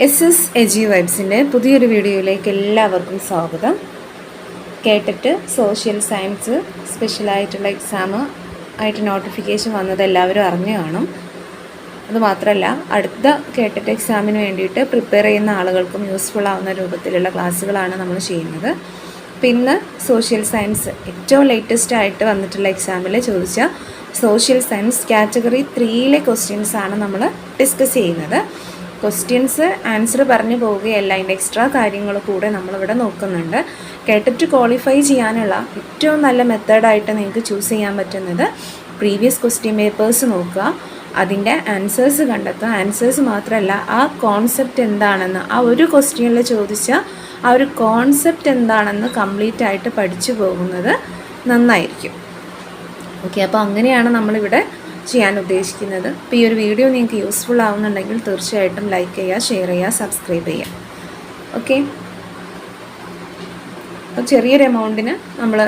AG വൈബ്സിൻ്റെ പുതിയൊരു വീഡിയോയിലേക്ക് എല്ലാവർക്കും സ്വാഗതം. കേട്ടിട്ട് സോഷ്യൽ സയൻസ് സ്പെഷ്യലായിട്ടുള്ള എക്സാം ആയിട്ട് നോട്ടിഫിക്കേഷൻ വന്നത് എല്ലാവരും അറിഞ്ഞു കാണും. അതുമാത്രമല്ല, അടുത്ത കേട്ടിട്ട് എക്സാമിന് വേണ്ടിയിട്ട് പ്രിപ്പയർ ചെയ്യുന്ന ആളുകൾക്കും യൂസ്ഫുൾ ആവുന്ന രൂപത്തിലുള്ള ക്ലാസ്സുകളാണ് നമ്മൾ ചെയ്യുന്നത്. പിന്നെ സോഷ്യൽ സയൻസ് ഏറ്റവും ലേറ്റസ്റ്റ് ആയിട്ട് വന്നിട്ടുള്ള എക്സാമിൽ ചോദിച്ച സോഷ്യൽ സയൻസ് കാറ്റഗറി 3 ക്വസ്റ്റ്യൻസാണ് നമ്മൾ ഡിസ്കസ് ചെയ്യുന്നത്. ക്വസ്റ്റ്യൻസ് ആൻസർ പറഞ്ഞു പോവുകയല്ല, അതിൻ്റെ എക്സ്ട്രാ കാര്യങ്ങൾ കൂടെ നമ്മളിവിടെ നോക്കുന്നുണ്ട്. കേട്ടിട്ട് ക്വാളിഫൈ ചെയ്യാനുള്ള ഏറ്റവും നല്ല മെത്തേഡായിട്ട് നിങ്ങൾക്ക് ചൂസ് ചെയ്യാൻ പറ്റുന്നത് പ്രീവിയസ് ക്വസ്റ്റ്യൻ പേപ്പേഴ്സ് നോക്കുക, അതിൻ്റെ ആൻസേഴ്സ് കണ്ടെത്തുക. ആൻസേഴ്സ് മാത്രമല്ല, ആ കോൺസെപ്റ്റ് എന്താണെന്ന്, ആ ഒരു ക്വസ്റ്റ്യനിൽ ചോദിച്ച ആ ഒരു കോൺസെപ്റ്റ് എന്താണെന്ന് കംപ്ലീറ്റ് ആയിട്ട് പഠിച്ചു പോകുന്നത് നന്നായിരിക്കും. ഓക്കെ, അപ്പോൾ അങ്ങനെയാണ് നമ്മളിവിടെ ചെയ്യാൻ ഉദ്ദേശിക്കുന്നത്. അപ്പോൾ ഈ ഒരു വീഡിയോ നിങ്ങൾക്ക് യൂസ്ഫുൾ ആവുന്നുണ്ടെങ്കിൽ തീർച്ചയായിട്ടും ലൈക്ക് ചെയ്യുക, ഷെയർ ചെയ്യുക, സബ്സ്ക്രൈബ് ചെയ്യുക. ഓക്കെ, അപ്പോൾ ചെറിയൊരു എമൗണ്ടിന് നമ്മൾ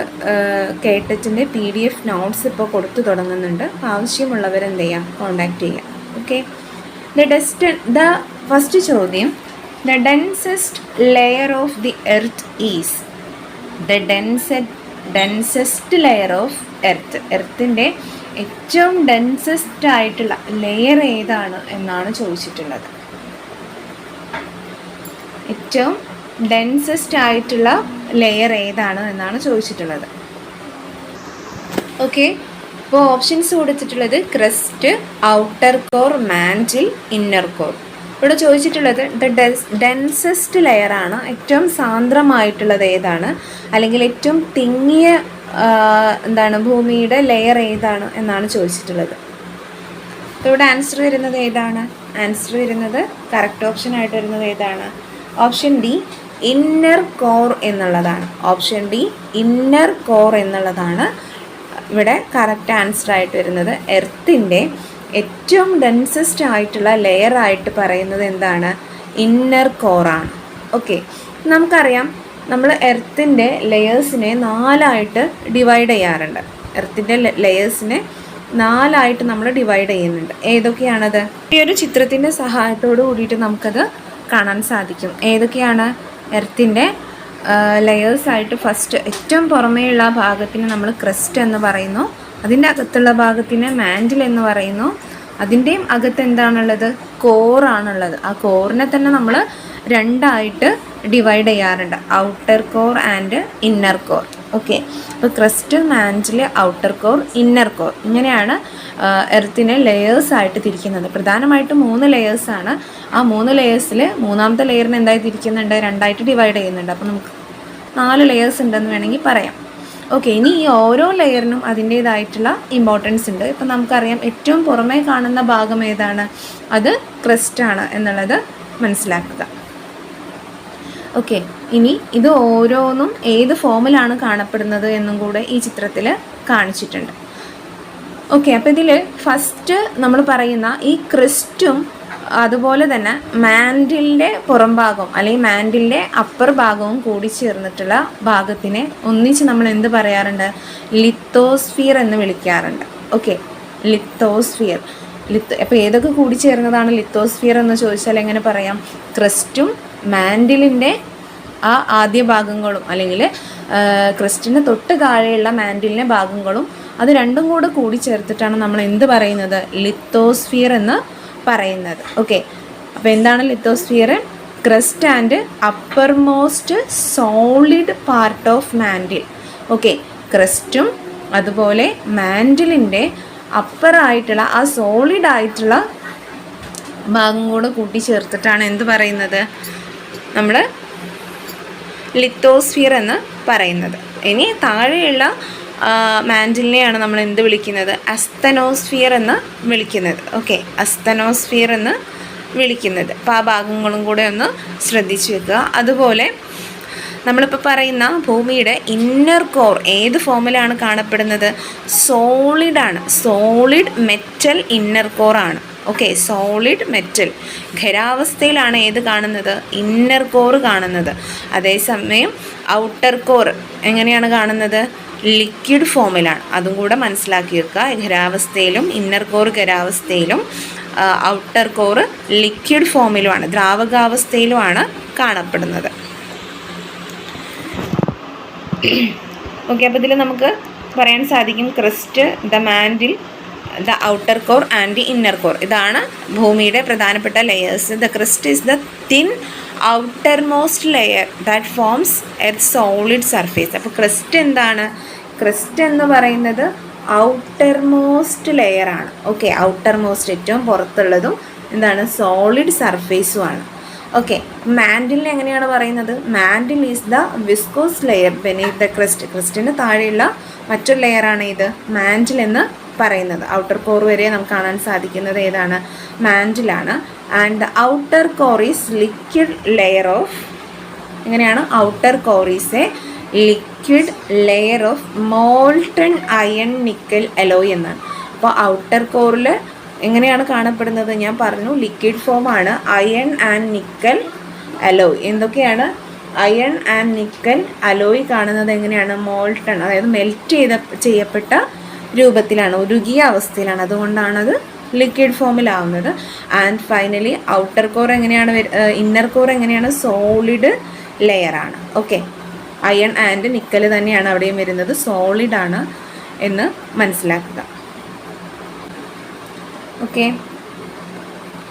കേട്ടറ്റിൻ്റെ PDF നോട്ട്സ് ഇപ്പോൾ കൊടുത്തു തുടങ്ങുന്നുണ്ട്. ആവശ്യമുള്ളവരെന്ത് ചെയ്യാം, കോൺടാക്റ്റ് ചെയ്യാം. ഓക്കെ, ദ ഫസ്റ്റ് ചോദ്യം, the densest layer of the earth is. The densest layer of earth, എർത്തിൻ്റെ ഏറ്റവും ഡെൻസസ്റ്റ് ആയിട്ടുള്ള ലെയർ ഏതാണ് എന്നാണ് ചോദിച്ചിട്ടുള്ളത്. ഏറ്റവും ഡെൻസസ്റ്റ് ആയിട്ടുള്ള ലെയർ ഏതാണ് എന്നാണ് ചോദിച്ചിട്ടുള്ളത്. ഓക്കെ, ഇപ്പോൾ ഓപ്ഷൻസ് കൊടുത്തിട്ടുള്ളത് crest, outer core, mantle, inner core. ഇവിടെ ചോദിച്ചിട്ടുള്ളത് ഡെൻസസ്റ്റ് ലെയർ ആണ്, ഏറ്റവും സാന്ദ്രമായിട്ടുള്ളത് ഏതാണ്, അല്ലെങ്കിൽ ഏറ്റവും തിങ്ങിയ ഭൂമിയുടെ ലെയർ ഏതാണ് എന്നാണ് ചോദിച്ചിട്ടുള്ളത്. അപ്പോൾ ഇവിടെ ആൻസർ വരുന്നത് ഏതാണ്? ആൻസർ വരുന്നത് കറക്റ്റ് ഓപ്ഷൻ ആയിട്ട് വരുന്നത് ഏതാണ്? ഓപ്ഷൻ ഡി, ഇന്നർ കോർ എന്നുള്ളതാണ്. ഓപ്ഷൻ ഡി, ഇന്നർ കോർ എന്നുള്ളതാണ് ഇവിടെ കറക്റ്റ് ആൻസർ ആയിട്ട് വരുന്നത്. എർത്തിൻ്റെ ഏറ്റവും ഡെൻസസ്റ്റ് ആയിട്ടുള്ള ലെയർ ആയിട്ട് പറയുന്നത് എന്താണ്? ഇന്നർ കോറാണ്. ഓക്കെ, നമുക്കറിയാം നമ്മൾ എർത്തിൻ്റെ ലെയേഴ്സിനെ 4ആയിട്ട് ഡിവൈഡ് ചെയ്യാറുണ്ട്. എർത്തിൻ്റെ ലെയേഴ്സിനെ 4ആയിട്ട് നമ്മൾ ഡിവൈഡ് ചെയ്യുന്നുണ്ട്. ഏതൊക്കെയാണത്? ഈ ഒരു ചിത്രത്തിൻ്റെ സഹായത്തോട് കൂടിയിട്ട് നമുക്കത് കാണാൻ സാധിക്കും. ഏതൊക്കെയാണ് എർത്തിൻ്റെ ലെയേഴ്സായിട്ട്? ഫസ്റ്റ് ഏറ്റവും പുറമേയുള്ള ഭാഗത്തിന് നമ്മൾ ക്രസ്റ്റ് എന്ന് പറയുന്നു, അതിൻ്റെ അകത്തുള്ള ഭാഗത്തിന് മാൻറ്റിൽ എന്ന് പറയുന്നു, അതിൻ്റെയും അകത്ത് എന്താണുള്ളത്? കോറാണുള്ളത്. ആ കോറിനെ തന്നെ നമ്മൾ 2ആയിട്ട് ഡിവൈഡ് ചെയ്യാറുണ്ട്, outer core and inner core. Okay, അപ്പോൾ crust, mantle, outer core, inner core, ഇങ്ങനെയാണ് എർത്തിനെ ലെയേഴ്സായിട്ട് തിരിക്കുന്നത്. പ്രധാനമായിട്ടും 3 ലെയേഴ്സാണ്. ആ 3 ലെയേഴ്സിൽ മൂന്നാമത്തെ ലെയറിനെ എന്തായി തിരിക്കുന്നുണ്ട്? 2ആയിട്ട് ഡിവൈഡ് ചെയ്യുന്നുണ്ട്. അപ്പോൾ നമുക്ക് 4 ലെയേഴ്സ് ഉണ്ടെന്ന് വേണമെങ്കിൽ പറയാം. ഓക്കെ, ഇനി ഈ ഓരോ ലെയറിനും അതിൻ്റേതായിട്ടുള്ള ഇമ്പോർട്ടൻസ് ഉണ്ട്. ഇപ്പം നമുക്കറിയാം ഏറ്റവും പുറമേ കാണുന്ന ഭാഗം ഏതാണ്? അത് ക്രസ്റ്റാണ് എന്നുള്ളത് മനസ്സിലാക്കുക. ഓക്കെ, ഇനി ഇത് ഓരോന്നും ഏത് ഫോമിലാണ് കാണപ്പെടുന്നത് എന്നും കൂടെ ഈ ചിത്രത്തിൽ കാണിച്ചിട്ടുണ്ട്. ഓക്കെ, അപ്പോൾ ഇതിൽ ഫസ്റ്റ് നമ്മൾ പറയുന്ന ഈ ക്രസ്റ്റും അതുപോലെ തന്നെ മാൻറ്റിലിൻ്റെ പുറം ഭാഗവും അല്ലെങ്കിൽ മാൻറ്റിലിൻ്റെ അപ്പർ ഭാഗവും കൂടി ചേർന്നിട്ടുള്ള ഭാഗത്തിനെ ഒന്നിച്ച് നമ്മൾ എന്ത് പറയാറുണ്ട്? ലിത്തോസ്ഫിയർ എന്ന് വിളിക്കാറുണ്ട്. Okay, lithosphere. അപ്പോൾ ഏതൊക്കെ കൂടി ചേർന്നതാണ് ലിത്തോസ്ഫിയർ എന്ന് ചോദിച്ചാൽ എങ്ങനെ പറയാം? ക്രസ്റ്റും മാൻറ്റിലിൻ്റെ ആ ആദ്യ ഭാഗങ്ങളും അല്ലെങ്കിൽ ക്രസ്റ്റിന് തൊട്ട് താഴെയുള്ള മാൻറ്റിലിൻ്റെ ഭാഗങ്ങളും അത് രണ്ടും കൂടി ചേർത്തിട്ടാണ് നമ്മൾ എന്ത് പറയുന്നത്? ലിത്തോസ്ഫിയർ എന്ന് പറയുന്നത്. ഓക്കെ, അപ്പോൾ എന്താണ് lithosphere? Crust and upper most solid part of mantle. Okay, ക്രസ്റ്റും അതുപോലെ മാൻറ്റിലിൻ്റെ അപ്പറായിട്ടുള്ള ആ സോളിഡ് ആയിട്ടുള്ള ഭാഗം കൂട്ടി ചേർത്തിട്ടാണ് എന്ത് പറയുന്നത്? നമ്മൾ ലിത്തോസ്ഫിയർ എന്ന് പറയുന്നത്. ഇനി താഴെയുള്ള മാൻറ്റിലിനെയാണ് നമ്മൾ എന്ത് വിളിക്കുന്നത്? അസ്തനോസ്ഫിയർ എന്ന് വിളിക്കുന്നത്. ഓക്കെ, അസ്തനോസ്ഫിയർ എന്ന് വിളിക്കുന്നത്. അപ്പോൾ ആ ഭാഗങ്ങളും കൂടെ ഒന്ന് ശ്രദ്ധിച്ചു വെക്കുക. അതുപോലെ നമ്മളിപ്പോൾ പറയുന്ന ഭൂമിയുടെ ഇന്നർ കോർ ഏത് ഫോമിലാണ് കാണപ്പെടുന്നത്? സോളിഡാണ്. സോളിഡ് മെറ്റൽ ഇന്നർ കോറാണ്. ഓക്കെ, സോളിഡ് മെറ്റൽ ഖരാവസ്ഥയിലാണ് ഏത് കാണുന്നത്? ഇന്നർ കോർ കാണുന്നത്. അതേസമയം ഔട്ടർ കോർ എങ്ങനെയാണ് കാണുന്നത്? ലിക്വിഡ് ഫോമിലാണ്. അതും കൂടെ മനസ്സിലാക്കി വെക്കുക. ഖരാവസ്ഥയിലും ഇന്നർ കോർ ഖരാവസ്ഥയിലും ഔട്ടർ കോർ ലിക്വിഡ് ഫോമിലുമാണ്, ദ്രാവകാവസ്ഥയിലുമാണ് കാണപ്പെടുന്നത്. ഓക്കെ, അപ്പോൾ ഇതിൽ നമുക്ക് പറയാൻ സാധിക്കും crust, the mantle, the outer core and the inner core. ഇതാണ് ഭൂമിയുടെ പ്രധാനപ്പെട്ട ലെയേഴ്സ്. The crust is the thin outer most layer that forms earth solid surface. അപ്പോൾ ക്രസ്റ്റ് എന്താണ്? ക്രസ്റ്റ് എന്ന് പറയുന്നത് ഔട്ടർ മോസ്റ്റ് ലെയറാണ്. ഓക്കെ, ഔട്ടർ മോസ്റ്റ് ഏറ്റവും പുറത്തുള്ളതും എന്താണ്? സോളിഡ് സർഫേസുമാണ്. ഓക്കെ, മാൻഡിലിനെ എങ്ങനെയാണ് പറയുന്നത്? Mantle is the viscous layer beneath the crust. ക്രസ്റ്റിന് താഴെയുള്ള മറ്റൊരു ലെയറാണ് ഇത് മാൻഡിൽ എന്ന് പറയുന്നത്. ഔട്ടർ കോർ വരെ നമുക്ക് കാണാൻ സാധിക്കുന്നത് ഏതാണ്? മാൻഡിലാണ്. And the outer core is liquid layer of, എങ്ങനെയാണ്? Outer core is a liquid layer of molten iron nickel alloy എന്നാണ്. അപ്പോൾ ഔട്ടർ കോറിൽ എങ്ങനെയാണ് കാണപ്പെടുന്നത്? ഞാൻ പറഞ്ഞു ലിക്വിഡ് ഫോമാണ്. Iron and nickel alloy. എന്തൊക്കെയാണ്? അയൺ ആൻഡ് നിക്കൽ അലോയ് കാണുന്നത് എങ്ങനെയാണ്? മോൾട്ടൺ, അതായത് മെൽറ്റ് ചെയ്യപ്പെട്ട രൂപത്തിലാണ്, ഉരുകിയ അവസ്ഥയിലാണ്. അതുകൊണ്ടാണത് ലിക്വിഡ് ഫോമിലാവുന്നത്. ആൻഡ് ഫൈനലി ഔട്ടർ കോർ എങ്ങനെയാണ്? ഇന്നർ കോർ എങ്ങനെയാണ്? സോളിഡ് ലെയറാണ്. ഓക്കെ, അയൺ ആൻഡ് നിക്കൽ തന്നെയാണ് അവിടെയും വരുന്നത്, സോളിഡാണ് എന്ന് മനസ്സിലാക്കുക. ഓക്കെ,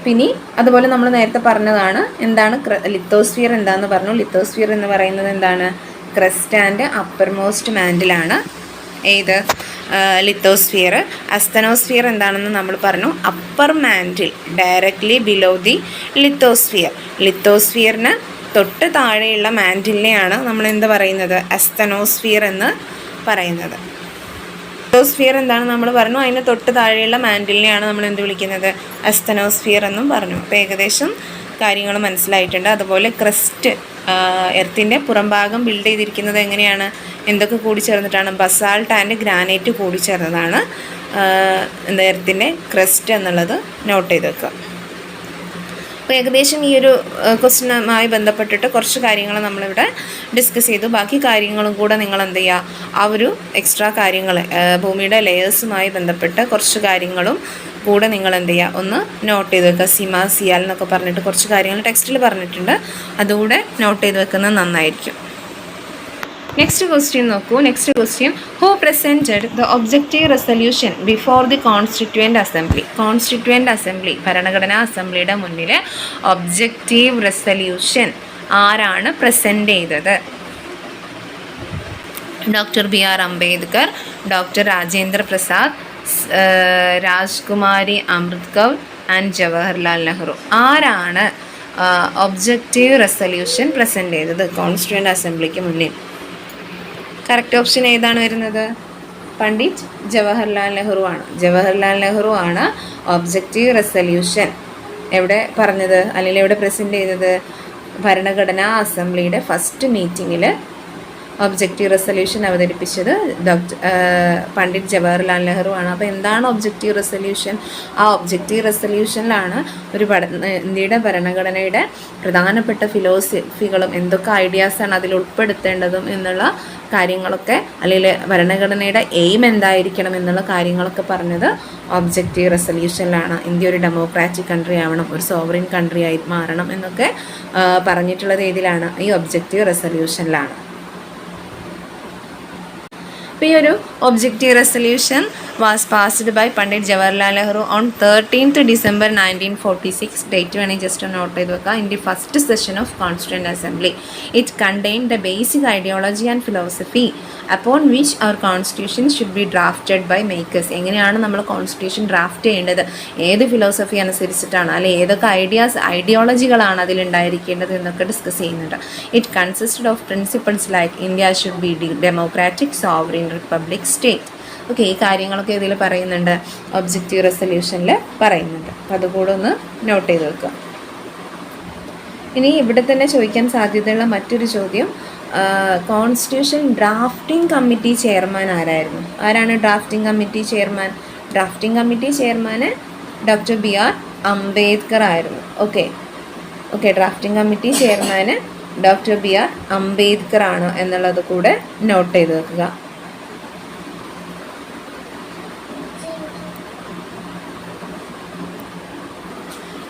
പിന്നെ അതുപോലെ നമ്മൾ നേരത്തെ പറഞ്ഞതാണ് എന്താണ് ലിത്തോസ്ഫിയർ എന്താണെന്ന് പറഞ്ഞു. ലിത്തോസ്ഫിയർ എന്ന് പറയുന്നത് എന്താണ്? ക്രസ്റ്റ് ആൻഡ് അപ്പർ മോസ്റ്റ് മാൻഡിലാണ്. ഏത്? ലിത്തോസ്ഫിയർ. അസ്തനോസ്ഫിയർ എന്താണെന്ന് നമ്മൾ പറഞ്ഞു. Upper mantle directly below the lithosphere. ലിത്തോസ്ഫിയറിന് തൊട്ട് താഴെയുള്ള മാൻഡിലിനെയാണ് നമ്മൾ എന്ത് പറയുന്നത്? അസ്തനോസ്ഫിയർ എന്ന് പറയുന്നത്. ലിത്തോസ്ഫിയർ എന്താണ് നമ്മൾ പറഞ്ഞു. അതിന് തൊട്ട് താഴെയുള്ള മാൻഡിലിനെയാണ് നമ്മൾ എന്ത് വിളിക്കുന്നത്? അസ്തനോസ്ഫിയർ എന്നും പറഞ്ഞു. അപ്പോൾ ഏകദേശം കാര്യങ്ങൾ മനസ്സിലായിട്ടുണ്ട്. അതുപോലെ ക്രസ്റ്റ്, എർത്തിൻ്റെ പുറംഭാഗം ബിൽഡ് ചെയ്തിരിക്കുന്നത് എങ്ങനെയാണ്? എന്തൊക്കെ കൂടിച്ചേർന്നിട്ടാണ്? ബസാൾട്ട് ആൻഡ് ഗ്രാനൈറ്റ് കൂടിച്ചേർന്നതാണ് എർത്തിൻ്റെ ക്രസ്റ്റ് എന്നുള്ളത് നോട്ട് ചെയ്ത് വെക്കുക. അപ്പോൾ ഏകദേശം ഈ ഒരു ക്വസ്റ്റ്യനുമായി ബന്ധപ്പെട്ടിട്ട് കുറച്ച് കാര്യങ്ങൾ നമ്മളിവിടെ ഡിസ്കസ് ചെയ്തു. ബാക്കി കാര്യങ്ങളും കൂടെ നിങ്ങൾ എന്ത് ചെയ്യുക? ആ ഒരു എക്സ്ട്രാ കാര്യങ്ങൾ, ഭൂമിയുടെ ലെയേഴ്സുമായി ബന്ധപ്പെട്ട് കുറച്ച് കാര്യങ്ങളും കൂടെ നിങ്ങൾ എന്ത് ചെയ്യുക? ഒന്ന് നോട്ട് ചെയ്ത് വെക്കുക. സിമ, സിയാൽ എന്നൊക്കെ പറഞ്ഞിട്ട് കുറച്ച് കാര്യങ്ങൾ ടെക്സ്റ്റിൽ പറഞ്ഞിട്ടുണ്ട്. അതുകൂടെ നോട്ട് ചെയ്ത് വെക്കുന്നത് നന്നായിരിക്കും. നെക്സ്റ്റ് ക്വസ്റ്റ്യൻ നോക്കൂ. Next question, who presented the objective resolution before the constituent assembly. Constituent assembly, ഭരണഘടനാ അസംബ്ലിയുടെ മുന്നിൽ ഒബ്ജക്റ്റീവ് റെസൊല്യൂഷൻ ആരാണ് പ്രസൻറ്റ് ചെയ്തത്? Doctor BR Ambedkar, doctor Rajendra Prasad, Rajkumari Amrit Kaur and Jawaharlal Nehru. ആരാണ് ഒബ്ജക്റ്റീവ് റെസൊല്യൂഷൻ പ്രസൻറ്റ് ചെയ്തത് കോൺസ്റ്റിറ്റ്യൂവൻ്റ് അസംബ്ലിക്ക് മുന്നിൽ? കറക്റ്റ് ഓപ്ഷൻ ഏതാണ് വരുന്നത്? പണ്ഡിറ്റ് ജവഹർലാൽ നെഹ്റു ആണ്. ജവഹർലാൽ നെഹ്റു ആണ് ഒബ്ജക്റ്റീവ് റെസൊല്യൂഷൻ എവിടെ പറഞ്ഞത്, അല്ലെങ്കിൽ എവിടെ പ്രസൻറ്റ് ചെയ്തത്? ഭരണഘടനാ അസംബ്ലിയുടെ ഫസ്റ്റ് മീറ്റിങ്ങിൽ ഒബ്ജക്റ്റീവ് റെസൊല്യൂഷൻ അവതരിപ്പിച്ചത് പണ്ഡിറ്റ് ജവഹർലാൽ നെഹ്റു ആണ്. അപ്പോൾ എന്താണ് ഒബ്ജക്റ്റീവ് റെസൊല്യൂഷൻ? ആ ഒബ്ജക്റ്റീവ് റെസൊല്യൂഷനിലാണ് ഇന്ത്യയുടെ ഭരണഘടനയുടെ പ്രധാനപ്പെട്ട ഫിലോസഫികളും എന്തൊക്കെ ഐഡിയാസാണ് അതിൽ ഉൾപ്പെടുത്തേണ്ടതും എന്നുള്ള കാര്യങ്ങളൊക്കെ, അല്ലെങ്കിൽ ഭരണഘടനയുടെ എയിം എന്തായിരിക്കണം എന്നുള്ള കാര്യങ്ങളൊക്കെ പറഞ്ഞത് ഒബ്ജക്റ്റീവ് റെസൊല്യൂഷനിലാണ്. ഇന്ത്യ ഒരു ഡെമോക്രാറ്റിക് കൺട്രി ആവണം, ഒരു സോവറിൻ കൺട്രി ആയി മാറണം എന്നൊക്കെ പറഞ്ഞിട്ടുള്ളത് ഏതിലാണ്? ഈ ഒബ്ജക്റ്റീവ് റെസൊല്യൂഷനിലാണ്. അപ്പോൾ ഈ ഒരു objective resolution was passed by Pandit Jawaharlal Nehru on 13th December 1946. Date വേണമെങ്കിൽ ജസ്റ്റ് നോട്ട് ചെയ്ത് വെക്കുക. In the first session of constituent assembly it contained the basic ideology and philosophy upon which our constitution should be drafted by makers. എങ്ങനെയാണ് നമ്മൾ constitution draft ചെയ്യേണ്ടത്, ഏത് philosophy അനുസരിച്ചിട്ടാണ്, അല്ലെങ്കിൽ ഏതൊക്കെ ഐഡിയോളജികളാണ് അതിലുണ്ടായിരിക്കേണ്ടത് എന്നൊക്കെ ഡിസ്കസ് ചെയ്യുന്നുണ്ട്. It consisted of principles like India should be democratic sovereign republic state. Okay, ഈ കാര്യങ്ങളൊക്കെ ഇതിൽ പറയുന്നുണ്ട്, ഒബ്ജക്റ്റീവ് റെസൊല്യൂഷനിൽ പറയുന്നുണ്ട്. അപ്പോൾ അതുകൂടെ ഒന്ന് നോട്ട് ചെയ്ത് വെക്കുക. ഇനി ഇവിടെ തന്നെ ചോദിക്കാൻ സാധ്യതയുള്ള മറ്റൊരു ചോദ്യം, കോൺസ്റ്റിറ്റ്യൂഷൻ ഡ്രാഫ്റ്റിംഗ് കമ്മിറ്റി ചെയർമാൻ ആരായിരുന്നു? ആരാണ് drafting committee chairman? Drafting committee chairman doctor BR Ambedkar ആയിരുന്നു. Okay, drafting committee chairman doctor BR Ambedkar ആണ് എന്നുള്ളത് കൂടെ നോട്ട് ചെയ്ത് വെക്കുക.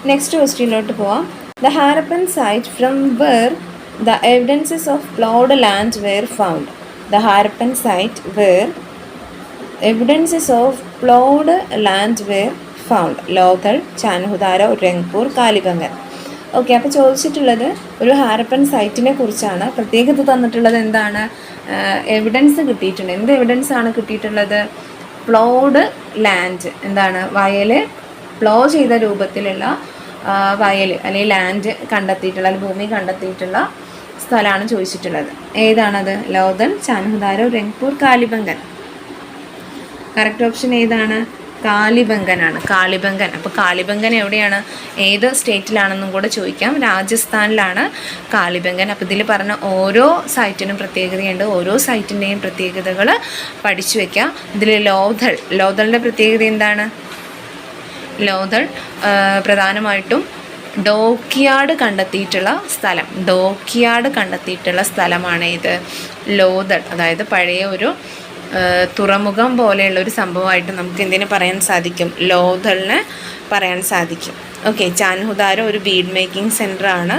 നെക്സ്റ്റ് ക്വസ്റ്റ്യനിലോട്ട് പോവാം. The Harappan site from where the evidences of ploughed land were found. The Harappan site where evidences of ploughed land were found. Lothal, Chanhudaro, Rangpur, Kalibangan. Okay, അപ്പോൾ ചോദിച്ചിട്ടുള്ളത് ഒരു ഹാരപ്പൻ സൈറ്റിനെ കുറിച്ചാണ്. പ്രത്യേകത തന്നിട്ടുള്ളത് എന്താണ്? എവിഡൻസ് കിട്ടിയിട്ടുണ്ട്. എന്ത് എവിഡൻസ് ആണ് കിട്ടിയിട്ടുള്ളത്? പ്ലോഡ് ലാൻഡ്, എന്താണ്, വയൽ പ്ലോ ചെയ്ത രൂപത്തിലുള്ള വയൽ അല്ലെങ്കിൽ ലാൻഡ് കണ്ടെത്തിയിട്ടുള്ള, അല്ലെങ്കിൽ ഭൂമി കണ്ടെത്തിയിട്ടുള്ള സ്ഥലമാണ് ചോദിച്ചിട്ടുള്ളത്. ഏതാണത്? ലോഥൽ, ചാൻഹുദാരോ, രംഗ്പൂർ, കാലിബംഗൻ. കറക്റ്റ് ഓപ്ഷൻ ഏതാണ്? കാലിബംഗനാണ്. കാലിബംഗൻ. അപ്പോൾ കാലിബംഗൻ എവിടെയാണ്, ഏത് സ്റ്റേറ്റിലാണെന്നും കൂടെ ചോദിക്കാം. രാജസ്ഥാനിലാണ് കാലിബംഗൻ. അപ്പോൾ ഇതിൽ പറഞ്ഞ ഓരോ സൈറ്റിനും പ്രത്യേകതയുണ്ട്. ഓരോ സൈറ്റിൻ്റെയും പ്രത്യേകതകൾ പഠിച്ചു വയ്ക്കാം. ഇതിൽ ലോഥൽ, ലോഥലിൻ്റെ പ്രത്യേകത എന്താണ്? ലോഥൽ പ്രധാനമായിട്ടും ഡോക്യാർഡ് കണ്ടെത്തിയിട്ടുള്ള സ്ഥലം. ഡോക്യാർഡ് കണ്ടെത്തിയിട്ടുള്ള സ്ഥലമാണ് ഇത് ലോഥൽ. അതായത് പഴയ ഒരു തുറമുഖം പോലെയുള്ള ഒരു സംഭവമായിട്ട് നമുക്ക് എന്തിനു പറയാൻ സാധിക്കും? ലോഥലിനെ പറയാൻ സാധിക്കും. ഓക്കെ, ചാൻഹുദാരോ ഒരു ബീഡ് മേക്കിംഗ് സെൻറ്ററാണ്,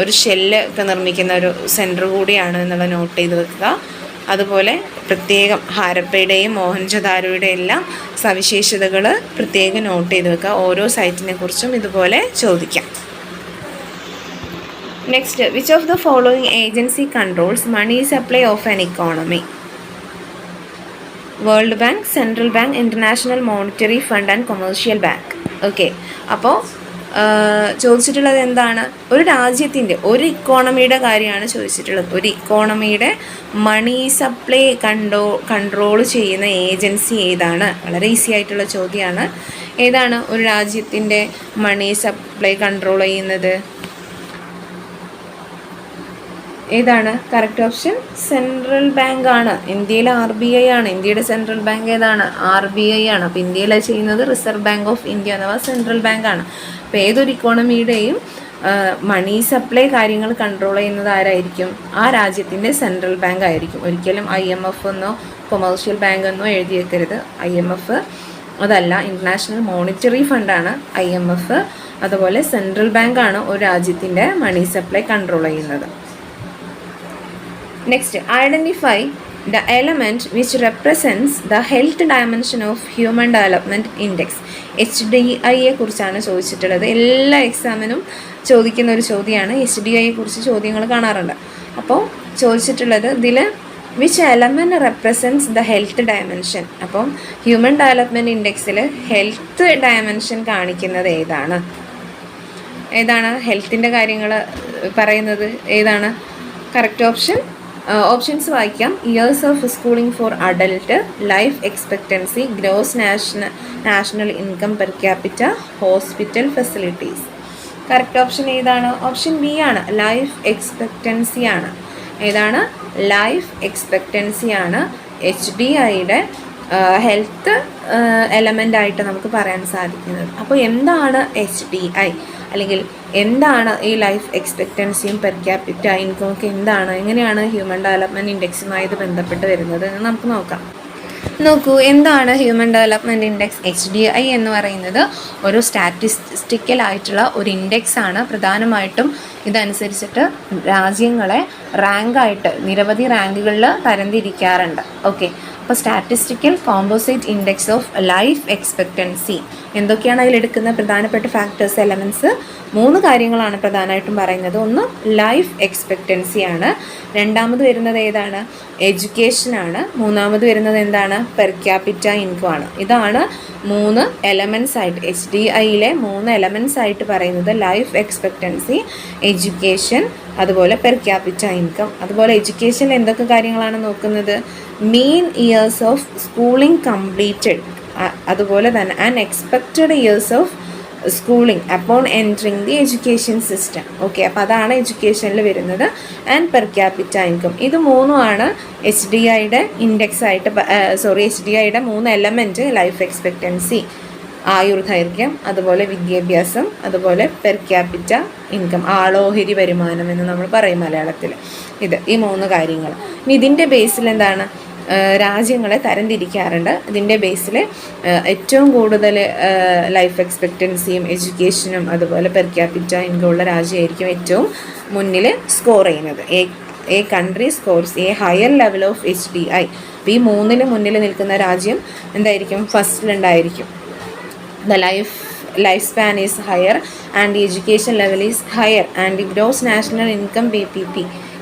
ഒരു ഷെല്ല് ഒക്കെ നിർമ്മിക്കുന്ന ഒരു സെൻറ്റർ കൂടിയാണ് എന്നുള്ള നോട്ട് ചെയ്ത് വെക്കുക. അതുപോലെ പ്രത്യേകം ഹാരപ്പയുടെയും മോഹൻജൊദാരോയുടെയും എല്ലാം സവിശേഷതകൾ പ്രത്യേകം നോട്ട് ചെയ്ത് വെക്കുക. ഓരോ സൈറ്റിനെ കുറിച്ചും ഇതുപോലെ ചോദിക്കാം. Next, which of the following agency controls money supply of an economy? World bank, central bank, international monetary fund and commercial bank. Okay, അപ്പോൾ ചോദിച്ചിട്ടുള്ളത് എന്താണ്? ഒരു രാജ്യത്തിൻ്റെ, ഒരു ഇക്കോണമിയുടെ കാര്യമാണ് ചോദിച്ചിട്ടുള്ളത്. ഒരു ഇക്കോണമിയുടെ മണി സപ്ലൈ കൺട്രോൾ ചെയ്യുന്ന ഏജൻസി ഏതാണ്? വളരെ ഈസി ആയിട്ടുള്ള ചോദ്യമാണ്. ഏതാണ് ഒരു രാജ്യത്തിൻ്റെ മണി സപ്ലൈ കൺട്രോൾ ചെയ്യുന്നത്? ഏതാണ്? കറക്റ്റ് ഓപ്ഷൻ സെൻട്രൽ ബാങ്ക് ആണ്. ഇന്ത്യയിൽ RBI ആണ്. ഇന്ത്യയുടെ സെൻട്രൽ ബാങ്ക് ഏതാണ്? RBI ആണ്. അപ്പോൾ ഇന്ത്യയിൽ ചെയ്യുന്നത് റിസർവ് ബാങ്ക് ഓഫ് ഇന്ത്യ അഥവാ സെൻട്രൽ ബാങ്ക് ആണ്. അപ്പോൾ ഏതൊരു ഇക്കോണമിയുടെയും മണി സപ്ലൈ കാര്യങ്ങൾ കൺട്രോൾ ചെയ്യുന്നത് ആരായിരിക്കും? ആ രാജ്യത്തിൻ്റെ സെൻട്രൽ ബാങ്ക് ആയിരിക്കും. ഒരിക്കലും IMF എന്നോ കൊമേഴ്ഷ്യൽ ബാങ്ക് എന്നോ എഴുതി വെക്കരുത്. IMF അതല്ല, ഇൻ്റർനാഷണൽ മോണിറ്ററി ഫണ്ടാണ് IMF. അതുപോലെ സെൻട്രൽ ബാങ്ക് ആണ് ഒരു രാജ്യത്തിൻ്റെ മണി സപ്ലൈ കൺട്രോൾ ചെയ്യുന്നത്. Next, identify the element which represents the health dimension of Human Development Index. HDIയെ കുറിച്ചാണ് ചോദിച്ചിട്ടുള്ളത്. എല്ലാ എക്സാമിനും ചോദിക്കുന്ന ഒരു ചോദ്യമാണ്. HDIയെ കുറിച്ച് ചോദ്യങ്ങൾ കാണാറുണ്ട്. അപ്പോൾ ചോദിച്ചിട്ടുള്ളത് ഇതിൽ which element represents the health dimension. അപ്പം ഹ്യൂമൻ ഡെവലപ്മെൻറ്റ് ഇൻഡെക്സിൽ ഹെൽത്ത് ഡയമെൻഷൻ കാണിക്കുന്നത് ഏതാണ്? ഏതാണ് ഹെൽത്തിൻ്റെ കാര്യങ്ങൾ പറയുന്നത്? ഏതാണ്? കറക്റ്റ് ഓപ്ഷൻ, ഓപ്ഷൻസ് വായിക്കാം. Years of schooling for adult, life expectancy, gross national income per capita, hospital facilities. Correct option ഏതാണ്? ഓപ്ഷൻ ബി ആണ്, ലൈഫ് എക്സ്പെക്റ്റൻസി ആണ്. ഏതാണ്? ലൈഫ് എക്സ്പെക്റ്റൻസി ആണ് HDIയുടെ ഹെൽത്ത് എലമെൻ്റ് ആയിട്ട് നമുക്ക് പറയാൻ സാധിക്കുന്നത്. അപ്പോൾ എന്താണ് HDI, അല്ലെങ്കിൽ എന്താണ് ഈ ലൈഫ് എക്സ്പെക്റ്റൻസിയും പെർ ക്യാപിറ്റ ഇൻകം ഒക്കെ എന്താണ്, എങ്ങനെയാണ് ഹ്യൂമൻ ഡെവലപ്മെൻറ്റ് ഇൻഡെക്സുമായി ഇത് ബന്ധപ്പെട്ട് വരുന്നത് എന്ന് നമുക്ക് നോക്കാം. നോക്കൂ, എന്താണ് ഹ്യൂമൻ ഡെവലപ്മെൻറ്റ് ഇൻഡെക്സ്? HDI എന്ന് പറയുന്നത് ഒരു സ്റ്റാറ്റിസ്റ്റിക്കൽ ആയിട്ടുള്ള ഒരു ഇൻഡെക്സ് ആണ്. പ്രധാനമായിട്ടും ഇതനുസരിച്ചിട്ട് രാജ്യങ്ങളെ റാങ്കായിട്ട് നിരവധി റാങ്കുകളിൽ തരംതിരിക്കാറുണ്ട്. ഓക്കെ, അപ്പോൾ statistical composite index of life expectancy എന്തൊക്കെയാണ് അതിലെടുക്കുന്ന പ്രധാനപ്പെട്ട ഫാക്ടേഴ്സ്, എലമെൻറ്റ്സ്? 3 കാര്യങ്ങളാണ് പ്രധാനമായിട്ടും പറയുന്നത്. ഒന്ന് ലൈഫ് എക്സ്പെക്റ്റൻസി ആണ്. രണ്ടാമത് വരുന്നത് ഏതാണ്? എഡ്യൂക്കേഷനാണ്. മൂന്നാമത് വരുന്നത് എന്താണ്? പെർ ക്യാപിറ്റ ഇൻകം ആണ്. ഇതാണ് 3 എലമെൻറ്റ്സ് ആയിട്ട്, HDIയിലെ 3 എലമെൻറ്റ്സ് ആയിട്ട് പറയുന്നത്. ലൈഫ് എക്സ്പെക്റ്റൻസി, എഡ്യൂക്കേഷൻ, അതുപോലെ പെർ ക്യാപിറ്റ ഇൻകം. അതുപോലെ എഡ്യൂക്കേഷനിൽ എന്തൊക്കെ കാര്യങ്ങളാണ് നോക്കുന്നത്? മീൻ ഇയേഴ്സ് ഓഫ് സ്കൂളിംഗ് കംപ്ലീറ്റഡ്, അതുപോലെ തന്നെ and expected years of schooling upon entering the education system. Okay, അപ്പോൾ അതാണ് എഡ്യൂക്കേഷനിൽ വരുന്നത്. And per capita income. ഇത് 3 HDIയുടെ ഇൻഡെക്സ് ആയിട്ട്, HDIയുടെ 3 എലമെൻറ്റ്, ലൈഫ് എക്സ്പെക്റ്റൻസി, ആയുർദൈർഘ്യം, അതുപോലെ വിദ്യാഭ്യാസം, അതുപോലെ പെർ ക്യാപിറ്റ ഇൻകം, ആളോഹരി വരുമാനം എന്ന് നമ്മൾ പറയും മലയാളത്തിൽ. ഈ 3 കാര്യങ്ങൾ. ഇനി ഇതിൻ്റെ ബേസിൽ എന്താണ്? രാജ്യങ്ങളെ തരംതിരിക്കാറുണ്ട്. ഇതിൻ്റെ ബേസിൽ ഏറ്റവും കൂടുതൽ ലൈഫ് എക്സ്പെക്റ്റൻസിയും എഡ്യൂക്കേഷനും അതുപോലെ പെർ ക്യാപിറ്റ ഇൻകം ഉള്ള രാജ്യമായിരിക്കും ഏറ്റവും മുന്നിൽ സ്കോർ ചെയ്യുന്നത്. A country scores A higher level of HDI. ഈ മൂന്നിന് മുന്നിൽ നിൽക്കുന്ന രാജ്യം എന്തായിരിക്കും? ഫസ്റ്റിലുണ്ടായിരിക്കും. The life span is higher and the education level is higher and the gross national income BPP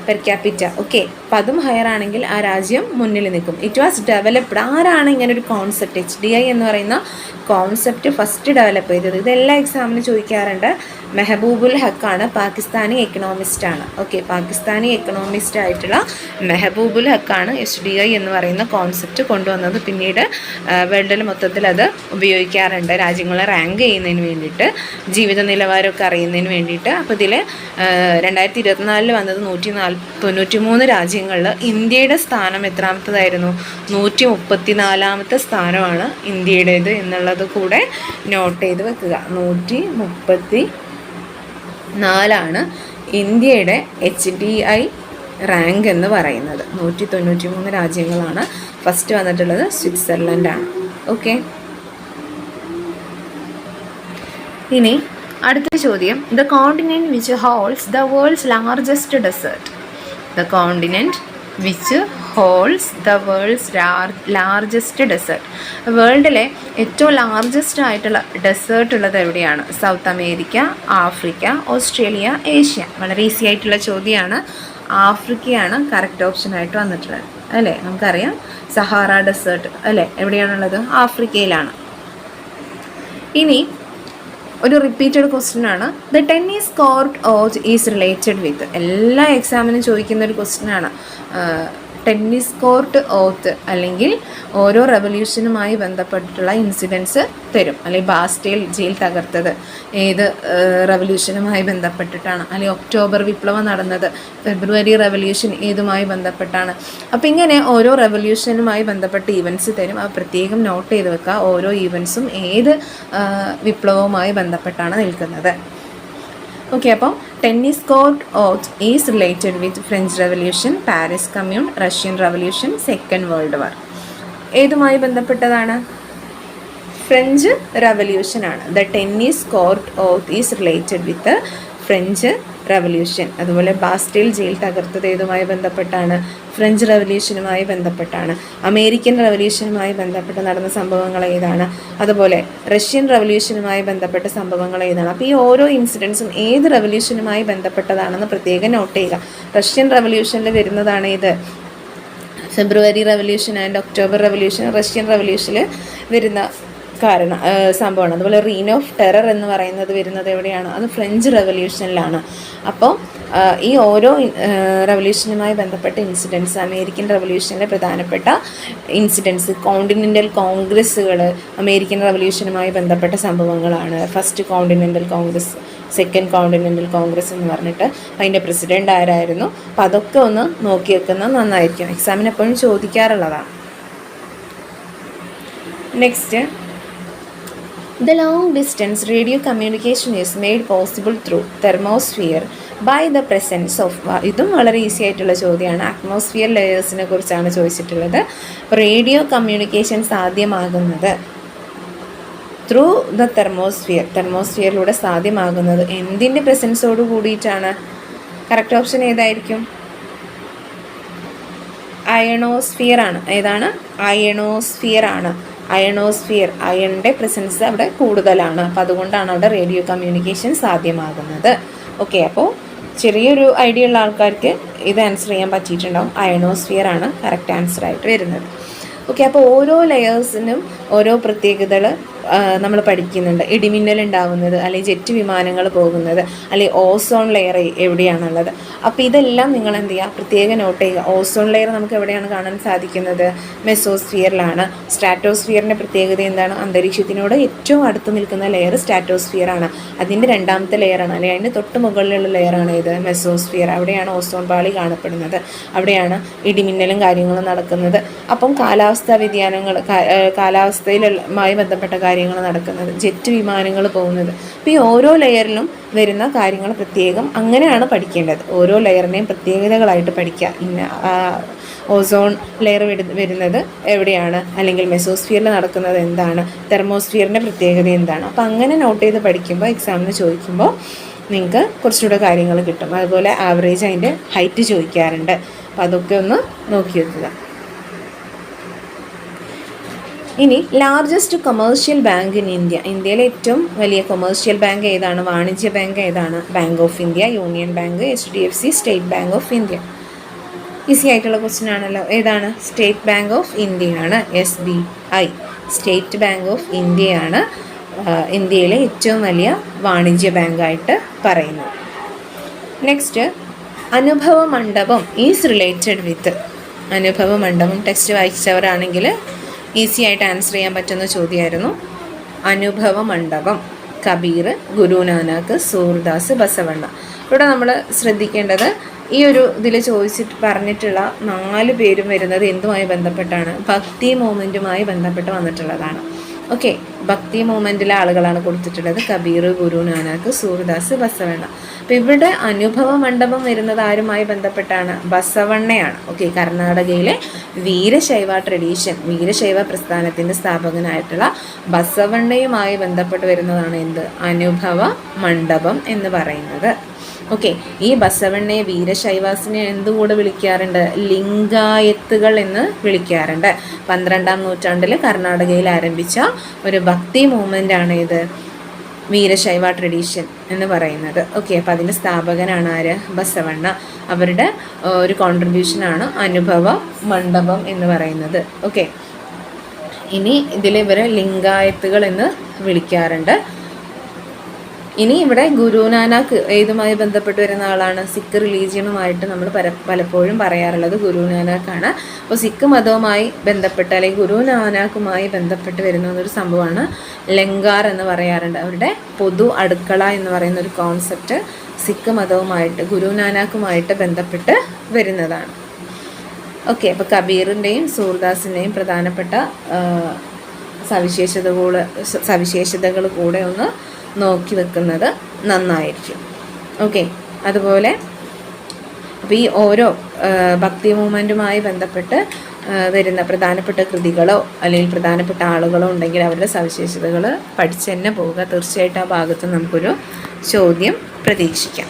per capita. Okay, അപ്പം അതും ഹയർ ആണെങ്കിൽ ആ രാജ്യം മുന്നിൽ നിൽക്കും. It was developed. ആരാണ് ഇങ്ങനെ ഒരു കോൺസെപ്റ്റ് HDI എന്ന് പറയുന്ന കോൺസെപ്റ്റ് ഫസ്റ്റ് ഡെവലപ്പ് ചെയ്തത്? ഇതെല്ലാം എക്സാമിന് ചോദിക്കാറുണ്ട്. മെഹബൂബുൽ ഹക്കാണ്, പാകിസ്ഥാനി എക്കണോമിസ്റ്റാണ്. ഓക്കെ, പാകിസ്ഥാനി എക്കണോമിസ്റ്റ് ആയിട്ടുള്ള മെഹബൂബുൽ ഹക്കാണ് HDI എന്ന് പറയുന്ന കോൺസെപ്റ്റ് കൊണ്ടുവന്നത്. പിന്നീട് വേൾഡിൽ മൊത്തത്തിൽ അത് ഉപയോഗിക്കാറുണ്ട് രാജ്യങ്ങളെ റാങ്ക് ചെയ്യുന്നതിന് വേണ്ടിയിട്ട്, ജീവിത നിലവാരമൊക്കെ അറിയുന്നതിന് വേണ്ടിയിട്ട്. അപ്പോൾ ഇതിൽ 2024 വന്നത് 193 രാജ്യങ്ങളിൽ ഇന്ത്യയുടെ സ്ഥാനം എത്രാമത്തതായിരുന്നു? 134ാമത്തെ സ്ഥാനമാണ് ഇന്ത്യയുടേത് എന്നുള്ളത് കൂടെ നോട്ട് ചെയ്ത് വെക്കുക. 134 ഇന്ത്യയുടെ HDI റാങ്ക് എന്ന് പറയുന്നത്. 193 രാജ്യങ്ങളാണ്. ഫസ്റ്റ് വന്നിട്ടുള്ളത് സ്വിറ്റ്സർലൻഡാണ്. ഓക്കെ, ഇനി അടുത്ത ചോദ്യം. The continent which holds the world's largest desert. The continent which holds the world's largest desert. വേൾഡിലെ ഏറ്റവും ലാർജസ്റ്റ് ആയിട്ടുള്ള ഡെസേർട്ട് ഉള്ളത് എവിടെയാണ്? South America, Africa, Australia, Asia. വളരെ ഈസി ആയിട്ടുള്ള ചോദ്യമാണ്. ആഫ്രിക്കയാണ് കറക്റ്റ് ഓപ്ഷനായിട്ട് വന്നിട്ടുള്ളത് അല്ലേ? നമുക്കറിയാം സഹാറ ഡെസേർട്ട് അല്ലേ എവിടെയാണുള്ളത്? ആഫ്രിക്കയിലാണ്. ഇനി ഒരു റിപ്പീറ്റഡ് ക്വസ്റ്റ്യൻ ആണ്. The tennis court oath is related വിത്ത്. എല്ലാ എക്സാമിനും ചോദിക്കുന്ന ഒരു ക്വസ്റ്റ്യൻ ആണ്. ടെന്നീസ് കോർട്ട് ഓത്ത് അല്ലെങ്കിൽ ഓരോ റെവല്യൂഷനുമായി ബന്ധപ്പെട്ടിട്ടുള്ള ഇൻസിഡൻസ് തരും. അല്ലെങ്കിൽ ബാസ്റ്റൈൽ ജയിൽ തകർത്തത് ഏത് റെവല്യൂഷനുമായി ബന്ധപ്പെട്ടിട്ടാണ്? അല്ലെങ്കിൽ ഒക്ടോബർ വിപ്ലവം നടന്നത്, ഫെബ്രുവരി റെവല്യൂഷൻ ഏതുമായി ബന്ധപ്പെട്ടാണ്? അപ്പോൾ ഇങ്ങനെ ഓരോ റെവല്യൂഷനുമായി ബന്ധപ്പെട്ട ഈവൻറ്റ്സ് തരും. അത് പ്രത്യേകം നോട്ട് ചെയ്ത് വെക്കുക. ഓരോ ഈവൻറ്റ്സും ഏത് വിപ്ലവവുമായി ബന്ധപ്പെട്ടാണ് നിൽക്കുന്നത്. ഓക്കെ, അപ്പോൾ tennis court oath is related with French revolution, Paris commune, Russian revolution, second world war. ഏതുമായി ബന്ധപ്പെട്ടതാണ്? ഫ്രഞ്ച് റെവല്യൂഷനാണ്. The tennis court oath is related with French revolution. അതുപോലെ ബാസ്റ്റൈൽ ജയിൽ തകർത്തത് ഏതുമായി ബന്ധപ്പെട്ടാണ്? ഫ്രഞ്ച് റെവല്യൂഷനുമായി ബന്ധപ്പെട്ടാണ്. അമേരിക്കൻ റെവല്യൂഷനുമായി ബന്ധപ്പെട്ട് നടന്ന സംഭവങ്ങൾ ഏതാണ്? അതുപോലെ റഷ്യൻ റെവല്യൂഷനുമായി ബന്ധപ്പെട്ട സംഭവങ്ങൾ ഏതാണ്? അപ്പോൾ ഈ ഓരോ ഇൻസിഡൻസും ഏത് റെവല്യൂഷനുമായി ബന്ധപ്പെട്ടതാണെന്ന് പ്രത്യേകം നോട്ട് ചെയ്യുക. റഷ്യൻ റെവല്യൂഷനിൽ വരുന്നതാണ് ഇത് February revolution and October revolution. Russian റെവല്യൂഷനിൽ വരുന്ന സംഭവമാണ്. അതുപോലെ റീൻ ഓഫ് ടെറർ എന്ന് പറയുന്നത് വരുന്നത് എവിടെയാണ്? അത് ഫ്രഞ്ച് റെവല്യൂഷനിലാണ്. അപ്പോൾ ഈ ഓരോ റെവല്യൂഷനുമായി ബന്ധപ്പെട്ട ഇൻസിഡൻസ്, അമേരിക്കൻ റെവല്യൂഷനിലെ പ്രധാനപ്പെട്ട ഇൻസിഡൻസ്, കോണ്ടിനെൻ്റൽ കോൺഗ്രസ്സുകൾ അമേരിക്കൻ റെവല്യൂഷനുമായി ബന്ധപ്പെട്ട സംഭവങ്ങളാണ്. First continental Congress, second continental Congress എന്ന് പറഞ്ഞിട്ട് അതിൻ്റെ പ്രസിഡൻ്റ് ആരായിരുന്നു? അപ്പോൾ അതൊക്കെ ഒന്ന് നോക്കി വെക്കുന്നത് നന്നായിരിക്കും. എക്സാമിന് എപ്പോഴും ചോദിക്കാറുള്ളതാണ്. Next, the long distance radio communication is made possible through thermosphere by the presence of. ഇതും വളരെ ഈസി ആയിട്ടുള്ള ചോദ്യമാണ്. അറ്റ്മോസ്ഫിയർ ലെയേഴ്സിനെ കുറിച്ചാണ് ചോദിച്ചിട്ടുള്ളത്. റേഡിയോ കമ്മ്യൂണിക്കേഷൻ സാധ്യമാകുന്നത് ത്രൂ ദ തെർമോസ്ഫിയർ. തെർമോസ്ഫിയറിലൂടെ സാധ്യമാകുന്നത് എന്തിൻ്റെ പ്രസൻസോട് കൂടിയിട്ടാണ്? കറക്റ്റ് ഓപ്ഷൻ ഏതായിരിക്കും? അയണോസ്ഫിയർ ആണ്. ഏതാണ്? അയണോസ്ഫിയർ ആണ്. അയണോസ്ഫിയർ, അയണിൻ്റെ പ്രസൻസ് അവിടെ കൂടുതലാണ്. അപ്പോൾ അതുകൊണ്ടാണ് അവിടെ റേഡിയോ കമ്മ്യൂണിക്കേഷൻ സാധ്യമാകുന്നത്. ഓക്കെ, അപ്പോൾ ചെറിയൊരു ഐഡിയ ഉള്ള ആൾക്കാർക്ക് ഇത് ആൻസർ ചെയ്യാൻ പറ്റിയിട്ടുണ്ടാവും. അയണോസ്ഫിയർ ആണ് കറക്റ്റ് ആൻസർ ആയിട്ട് വരുന്നത്. ഓക്കെ, അപ്പോൾ ഓരോ ലെയേഴ്സിനും ഓരോ പ്രത്യേകതകൾ നമ്മൾ പഠിക്കുന്നുണ്ട്. ഇടിമിന്നൽ ഉണ്ടാകുന്നത്, അല്ലെങ്കിൽ ജെറ്റ് വിമാനങ്ങൾ പോകുന്നത്, അല്ലെങ്കിൽ ഓസോൺ ലെയർ എവിടെയാണുള്ളത്. അപ്പോൾ ഇതെല്ലാം നിങ്ങൾ എന്ത് ചെയ്യുക? പ്രത്യേകം നോട്ട് ചെയ്യുക. ഓസോൺ ലെയർ നമുക്ക് എവിടെയാണ് കാണാൻ സാധിക്കുന്നത്? മെസോസ്ഫിയറിലാണ്. സ്ട്രാറ്റോസ്ഫിയറിൻ്റെ പ്രത്യേകത എന്താണ്? അന്തരീക്ഷത്തിനോട് ഏറ്റവും അടുത്ത് നിൽക്കുന്ന ലെയർ സ്ട്രാറ്റോസ്ഫിയർ ആണ്. അതിൻ്റെ രണ്ടാമത്തെ ലെയറാണ്, അല്ലെങ്കിൽ അതിൻ്റെ തൊട്ട് മുകളിലുള്ള ലെയറാണ് ഇത് മെസോസ്ഫിയർ. അവിടെയാണ് ഓസോൺ പാളി കാണപ്പെടുന്നത്. അവിടെയാണ് ഇടിമിന്നലും കാര്യങ്ങളും നടക്കുന്നത്. അപ്പം കാലാവസ്ഥാ കാലാവസ്ഥയിലുമായി ബന്ധപ്പെട്ട കാര്യങ്ങൾ നടക്കുന്നത്, ജെറ്റ് വിമാനങ്ങൾ പോകുന്നത്. അപ്പോൾ ഈ ഓരോ ലെയറിലും വരുന്ന കാര്യങ്ങൾ പ്രത്യേകം അങ്ങനെയാണ് പഠിക്കേണ്ടത്. ഓരോ ലെയറിനെയും പ്രത്യേകതകളായിട്ട് പഠിക്കുക. ഇന്ന ഓസോൺ ലെയർ വരുന്നത് എവിടെയാണ്, അല്ലെങ്കിൽ മെസോസ്ഫിയറിൽ നടക്കുന്നത് എന്താണ്, തെർമോസ്ഫിയറിൻ്റെ പ്രത്യേകത എന്താണ്. അപ്പോൾ അങ്ങനെ നോട്ട് ചെയ്ത് പഠിക്കുമ്പോൾ എക്സാമിന് ചോദിക്കുമ്പോൾ നിങ്ങൾക്ക് കുറച്ചുകൂടെ കാര്യങ്ങൾ കിട്ടും. അതുപോലെ ആവറേജ് അതിൻ്റെ ഹൈറ്റ് ചോദിക്കാറുണ്ട്. അപ്പോൾ അതൊക്കെ ഒന്ന് നോക്കി വെക്കുക. ഇനി largest commercial bank in India. ഇന്ത്യയിലെ ഏറ്റവും വലിയ കൊമേഴ്ഷ്യൽ ബാങ്ക് ഏതാണ്, വാണിജ്യ ബാങ്ക് ഏതാണ്? Bank of India, union bank, HDFC, state bank of India. Easy ആയിട്ടുള്ള ക്വസ്റ്റ്യൻ ആണല്ലോ. ഏതാണ്? സ്റ്റേറ്റ് ബാങ്ക് ഓഫ് ഇന്ത്യയാണ്, SBI. സ്റ്റേറ്റ് ബാങ്ക് ഓഫ് ഇന്ത്യയാണ് ഇന്ത്യയിലെ ഏറ്റവും വലിയ വാണിജ്യ ബാങ്കായിട്ട് പറയുന്നത്. നെക്സ്റ്റ്, അനുഭവ മണ്ഡപം ഈസ് റിലേറ്റഡ് വിത്ത്. അനുഭവ മണ്ഡപം ടെക്സ്റ്റ് വായിച്ചവരാണെങ്കിൽ ഈസി ആയിട്ട് ആൻസർ ചെയ്യാൻ പറ്റുന്ന ചോദ്യമായിരുന്നു. അനുഭവ മണ്ഡപം കബീർ, ഗുരുനാനാക്ക്, സൂർദാസ്, ബസവണ്ണ. ഇവിടെ നമ്മൾ ശ്രദ്ധിക്കേണ്ടത് ഈ ഒരു ഇതിൽ ചോദിച്ചിട്ട് പറഞ്ഞിട്ടുള്ള 4 പേരും വരുന്നത് എന്തുമായി ബന്ധപ്പെട്ടാണ്? ഭക്തി മൂവ്മെൻറ്റുമായി ബന്ധപ്പെട്ട് വന്നിട്ടുള്ളതാണ്. ഓക്കെ, ഭക്തി മൂവ്മെൻറ്റിലെ ആളുകളാണ് കൊടുത്തിട്ടുള്ളത്. കബീർ, ഗുരുനാനാക്ക്, സൂർദാസ്, ബസവണ്ണ. അപ്പോൾ ഇവിടെ അനുഭവ മണ്ഡപം വരുന്നത് ആരുമായി ബന്ധപ്പെട്ടാണ്? ബസവണ്ണയാണ്. ഓക്കെ, കർണാടകയിലെ വീരശൈവ ട്രഡീഷൻ, വീരശൈവ പ്രസ്ഥാനത്തിൻ്റെ സ്ഥാപകനായിട്ടുള്ള ബസവണ്ണയുമായി ബന്ധപ്പെട്ട് വരുന്നതാണ് എന്ത്? അനുഭവ മണ്ഡപം എന്ന് പറയുന്നത്. ഓക്കെ, ഈ ബസവണ്ണയെ വീരശൈവാസിനെ എന്തുകൂടെ വിളിക്കാറുണ്ട്? ലിംഗായത്തുകൾ എന്ന് വിളിക്കാറുണ്ട്. 12-ാം നൂറ്റാണ്ടിൽ കർണാടകയിൽ ആരംഭിച്ച ഒരു ഭക്തി മൂവ്മെൻ്റ് ആണ് ഇത് വീരശൈവ ട്രഡീഷൻ എന്ന് പറയുന്നത്. ഓക്കെ, അപ്പോൾ അതിൻ്റെ സ്ഥാപകനാണ് ആര്? ബസവണ്ണ. അവരുടെ ഒരു കോൺട്രിബ്യൂഷനാണ് അനുഭവ മണ്ഡപം എന്ന് പറയുന്നത്. ഓക്കെ, ഇനി ഇതിൽ ഇവരെ ലിംഗായത്തുകൾ എന്ന് വിളിക്കാറുണ്ട്. ഇനി ഇവിടെ ഗുരുനാനാക്ക് ഏതുമായി ബന്ധപ്പെട്ട് വരുന്ന ആളാണ്? സിഖ് റിലീജിയനുമായിട്ട് നമ്മൾ പലപ്പോഴും പറയാറുള്ളത് ഗുരുനാനാക്കാണ്. അപ്പോൾ സിഖ് മതവുമായി ബന്ധപ്പെട്ട് അല്ലെങ്കിൽ ഗുരുനാനാക്കുമായി ബന്ധപ്പെട്ട് വരുന്ന ഒരു സംഭവമാണ് ലങ്കാർ എന്ന് പറയാറുണ്ട്. അവരുടെ പൊതു അടുക്കള എന്ന് പറയുന്ന ഒരു കോൺസെപ്റ്റ് സിഖ് മതവുമായിട്ട് ഗുരുനാനാക്കുമായിട്ട് ബന്ധപ്പെട്ട് വരുന്നതാണ്. ഓക്കെ, അപ്പോൾ കബീറിൻ്റെയും സൂർദാസിൻ്റെയും പ്രധാനപ്പെട്ട സവിശേഷതകൾ കൂടെ ഒന്ന് നോക്കി വെക്കുന്നത് നന്നായിരിക്കും. ഓക്കെ, അതുപോലെ അപ്പോൾ ഈ ഓരോ ഭക്തി മൂവ്മെൻറ്റുമായി ബന്ധപ്പെട്ട് വരുന്ന പ്രധാനപ്പെട്ട കൃതികളോ അല്ലെങ്കിൽ പ്രധാനപ്പെട്ട ആളുകളോ ഉണ്ടെങ്കിൽ അവരുടെ സവിശേഷതകൾ പഠിച്ച് തന്നെ പോവുക. തീർച്ചയായിട്ടും ആ ഭാഗത്ത് നമുക്കൊരു ചോദ്യം പ്രതീക്ഷിക്കാം.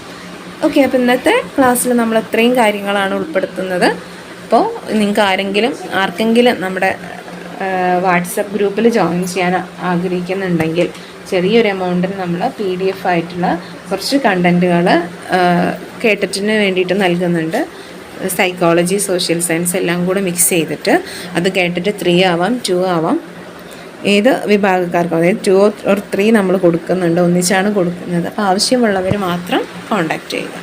ഓക്കെ, അപ്പോൾ ഇന്നത്തെ ക്ലാസ്സിൽ നമ്മൾ അത്രയും കാര്യങ്ങളാണ് ഉൾപ്പെടുത്തുന്നത്. അപ്പോൾ നിങ്ങൾക്ക് ആർക്കെങ്കിലും നമ്മുടെ വാട്സപ്പ് ഗ്രൂപ്പിൽ ജോയിൻ ചെയ്യാൻ ആഗ്രഹിക്കുന്നുണ്ടെങ്കിൽ ചെറിയൊരു എമൗണ്ടിന് നമ്മൾ PDF ആയിട്ടുള്ള കുറച്ച് കണ്ടൻറ്റുകൾ കേട്ടിട്ടിന് വേണ്ടിയിട്ട് നൽകുന്നുണ്ട്. സൈക്കോളജി, സോഷ്യൽ സയൻസ് എല്ലാം കൂടെ മിക്സ് ചെയ്തിട്ട് അത് കേട്ടിട്ട് 3 ആവാം 2 ആവാം, ഏത് വിഭാഗക്കാർക്കും, അതായത് 2 or 3 നമ്മൾ കൊടുക്കുന്നുണ്ട്, ഒന്നിച്ചാണ് കൊടുക്കുന്നത്. അപ്പോൾ ആവശ്യമുള്ളവർ മാത്രം കോൺടാക്റ്റ് ചെയ്യുക.